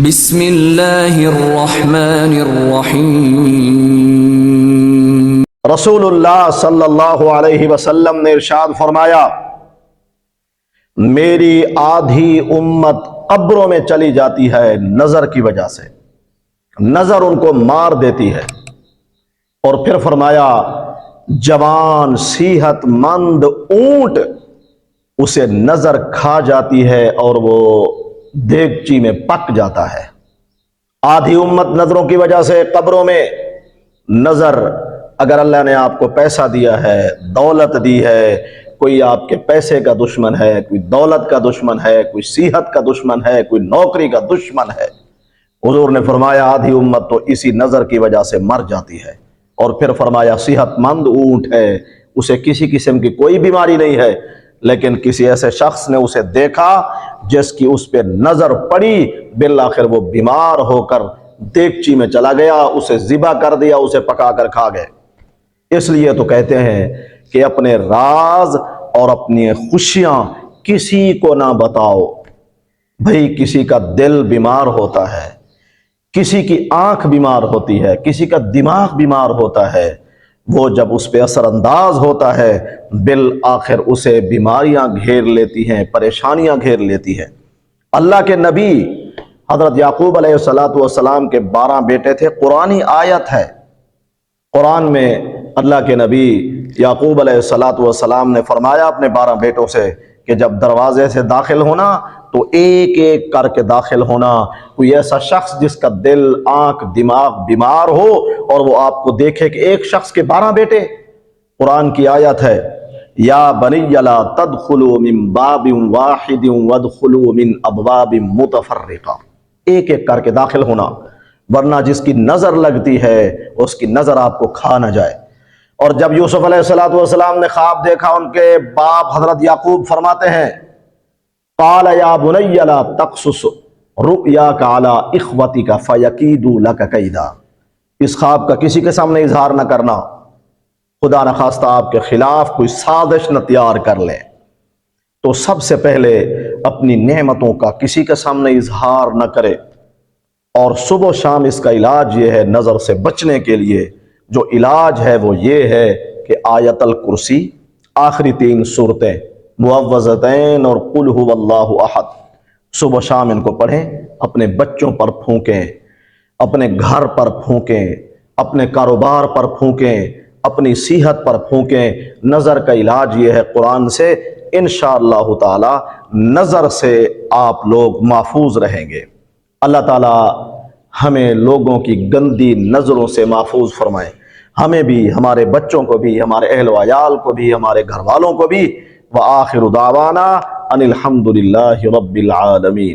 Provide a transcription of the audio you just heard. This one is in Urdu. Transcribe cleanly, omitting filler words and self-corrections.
بسم اللہ الرحمن الرحیم۔ رسول اللہ صلی اللہ علیہ وسلم نے ارشاد فرمایا، میری آدھی امت قبروں میں چلی جاتی ہے نظر کی وجہ سے، نظر ان کو مار دیتی ہے۔ اور پھر فرمایا، جوان صحت مند اونٹ اسے نظر کھا جاتی ہے اور وہ دیگچی میں پک جاتا ہے۔ آدھی امت نظروں کی وجہ سے قبروں میں، نظر اگر اللہ نے آپ کو پیسہ دیا ہے، دولت دی ہے، کوئی آپ کے پیسے کا دشمن ہے، کوئی دولت کا دشمن ہے، کوئی صحت کا دشمن ہے، کوئی نوکری کا دشمن ہے، حضور نے فرمایا آدھی امت تو اسی نظر کی وجہ سے مر جاتی ہے۔ اور پھر فرمایا صحت مند اونٹ ہے، اسے کسی قسم کی کوئی بیماری نہیں ہے، لیکن کسی ایسے شخص نے اسے دیکھا جس کی اس پہ نظر پڑی، بالآخر وہ بیمار ہو کر دیگچی میں چلا گیا، اسے ذبح کر دیا، اسے پکا کر کھا گئے۔ اس لیے تو کہتے ہیں کہ اپنے راز اور اپنی خوشیاں کسی کو نہ بتاؤ۔ بھئی کسی کا دل بیمار ہوتا ہے، کسی کی آنکھ بیمار ہوتی ہے، کسی کا دماغ بیمار ہوتا ہے، وہ جب اس پہ اثر انداز ہوتا ہے بالآخر اسے بیماریاں گھیر لیتی ہیں، پریشانیاں گھیر لیتی ہیں۔ اللہ کے نبی حضرت یعقوب علیہ السلام کے 12 بیٹے تھے، قرآنی آیت ہے۔ قرآن میں اللہ کے نبی یعقوب علیہ السلام نے فرمایا اپنے 12 بیٹوں سے کہ جب دروازے سے داخل ہونا تو ایک ایک کر کے داخل ہونا۔ کوئی ایسا شخص جس کا دل، آنکھ، دماغ بیمار ہو اور وہ آپ کو دیکھے کہ ایک شخص کے 12 بیٹے، قرآن کی آیت ہے، یا بنی لا تدخلوا من باب واحد وادخلوا من ابواب متفرقہ، ایک ایک کر کے داخل ہونا، ورنہ جس کی نظر لگتی ہے اس کی نظر آپ کو کھا نہ جائے۔ اور جب یوسف علیہ السلام نے خواب دیکھا، ان کے باپ حضرت یعقوب فرماتے ہیں، قال یا بنی لا تقصص رؤیاک علی اخوتک فیکیدوا لک کیدا، اس خواب کا کسی کے سامنے اظہار نہ کرنا، خدا نخواستہ آپ کے خلاف کوئی سازش نہ تیار کر لیں۔ تو سب سے پہلے اپنی نعمتوں کا کسی کے سامنے اظہار نہ کرے۔ اور صبح و شام اس کا علاج یہ ہے، نظر سے بچنے کے لیے جو علاج ہے وہ یہ ہے کہ آیت الکرسی، آخری 3 سورتیں معوذتین اور قل ھو اللہ احد، صبح و شام ان کو پڑھیں، اپنے بچوں پر پھونکیں، اپنے گھر پر پھونکیں، اپنے کاروبار پر پھونکیں، اپنی صحت پر پھونکیں۔ نظر کا علاج یہ ہے قرآن سے، انشاءاللہ تعالی نظر سے آپ لوگ محفوظ رہیں گے۔ اللہ تعالی ہمیں لوگوں کی گندی نظروں سے محفوظ فرمائے، ہمیں بھی، ہمارے بچوں کو بھی، ہمارے اہل و عیال کو بھی، ہمارے گھر والوں کو بھی۔ وآخر دعوانا ان الحمد للہ رب العالمین۔